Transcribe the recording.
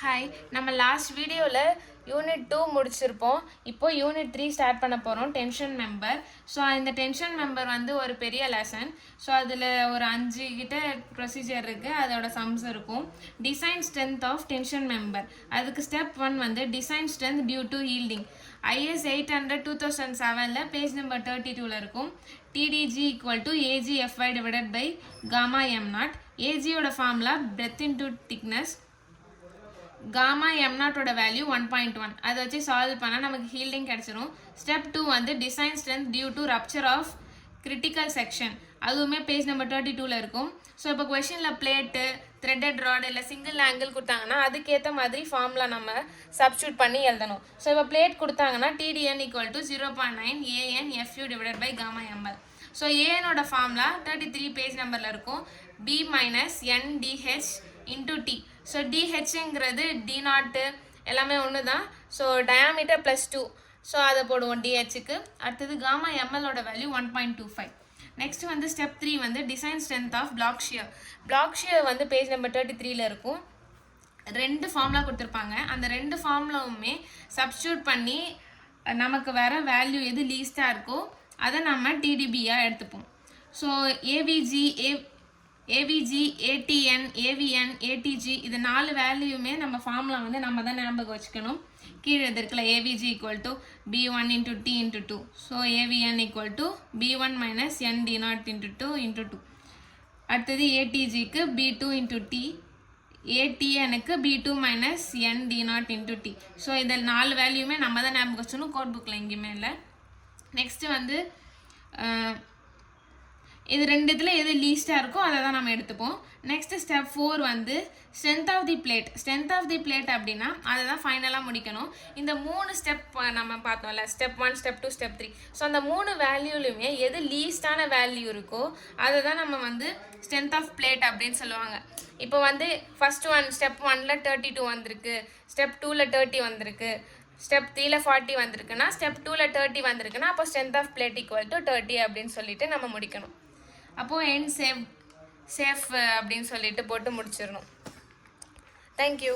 Hi, நம்ம last வீடியோவில் unit 2 முடிச்சிருப்போம். இப்போ யூனிட் 3 ஸ்டார்ட் பண்ண போகிறோம், டென்ஷன் மெம்பர். ஸோ இந்த டென்ஷன் மெம்பர் வந்து ஒரு பெரிய லெசன். ஸோ அதில் ஒரு 5 கிட்ட ப்ரொசீஜர் இருக்குது, அதோட சம்ஸ் இருக்கும். Design strength of tension member. அதுக்கு ஸ்டெப் 1 வந்து design strength due to yielding. IS 800 2007 page number 32 இருக்கும். TDG equal to AGFY divided by gamma M0. AGயோட formula breadth into thickness, gamma M0ஓட வேல்யூ 1.1. அதை வச்சு சால்வ் பண்ணால் நமக்கு ஹீல்டிங் கிடச்சிரும். ஸ்டெப் 2 வந்து design strength due to rupture of critical section. அதுவுமே பேஜ் நம்பர் 32 இருக்கும். ஸோ இப்போ கொஷனில் பிளேட்டு, த்ரெட்டட் ராட் இல்லை சிங்கிள் ஆங்கிள் கொடுத்தாங்கன்னா அதுக்கேற்ற மாதிரி ஃபார்முலா நம்ம சப்ஸ்டியூட் பண்ணி எழுதணும். ஸோ இப்போ பிளேட் கொடுத்தாங்கன்னா TDN equal to 0.9 ANFU divided by gamma ML. So ஏனோட ஃபார்முலா 33 பேஜ் நம்பரில் இருக்கும். B minus NDH into T. So DHங்கிறது D0 எல்லாமே ஒன்று தான். So diameter +2. ஸோ அதை போடுவோம் DHக்கு. அடுத்தது காமா MLோட வேல்யூ 1.25. நெக்ஸ்ட் வந்து ஸ்டெப் 3 வந்து design strength of block shear. Block shear வந்து பேஜ் நம்பர் 33 இருக்கும். 2 ஃபார்முலா கொடுத்துருப்பாங்க. அந்த 2 ஃபார்முலாவுமே சப்ஸ்டியூட் பண்ணி நமக்கு வர வேல்யூ எது லீஸ்டாக இருக்கோ அதை நம்ம TDBயாக எடுத்துப்போம். So AVG, ATN, AVN, ATG இது 4 வேல்யூமே நம்ம ஃபார்முலா வந்து நம்ம தான் ஞாபகம் வச்சுக்கணும். கீழே இருக்குல்ல, AVG equal to B1 into T into 2. So AVN equal to B1 minus ND0 into 2 into 2. அடுத்தது ATGக்கு B2 into T, ATNக்கு B2 minus ND0 into T. So இதில் 4 வேல்யூமே நம்ம தான் ஞாபகம் வச்சுக்கணும், கோட் புக்கில் எங்கேயுமே இல்லை. நெக்ஸ்ட்டு வந்து இது 2 இதில் எது லீஸ்டாக இருக்கோ அதை தான் நம்ம எடுத்துப்போம். நெக்ஸ்ட் ஸ்டெப் 4 வந்து strength of the plate. Strength of the plate அப்படின்னா அதை தான் ஃபைனலாக முடிக்கணும். இந்த 3 ஸ்டெப் நம்ம பார்த்தோம்ல, ஸ்டெப் 1, ஸ்டெப் 2, ஸ்டெப் 3. ஸோ அந்த 3 வேல்யூலையுமே எது லீஸ்டான வேல்யூ இருக்கோ அதை தான் நம்ம வந்து ஸ்ட்ரென்த் ஆஃப் பிளேட் அப்படின்னு சொல்லுவாங்க. இப்போ வந்து ஃபர்ஸ்ட் ஸ்டெப் 1ல் 32 வந்திருக்கு, ஸ்டெப் 2ல் 30 வந்திருக்கு, ஸ்டெப் 3ல் 40 வந்திருக்குன்னா, ஸ்டெப் 2ல் 30 வந்திருக்குன்னா அப்போ strength of plate equal to 30 அப்படின்னு சொல்லிட்டு நம்ம முடிக்கணும். அப்போது எண்ட் சேஃப் அப்படின்னு சொல்லிட்டு போட்டு முடிச்சிடணும். தேங்க்யூ.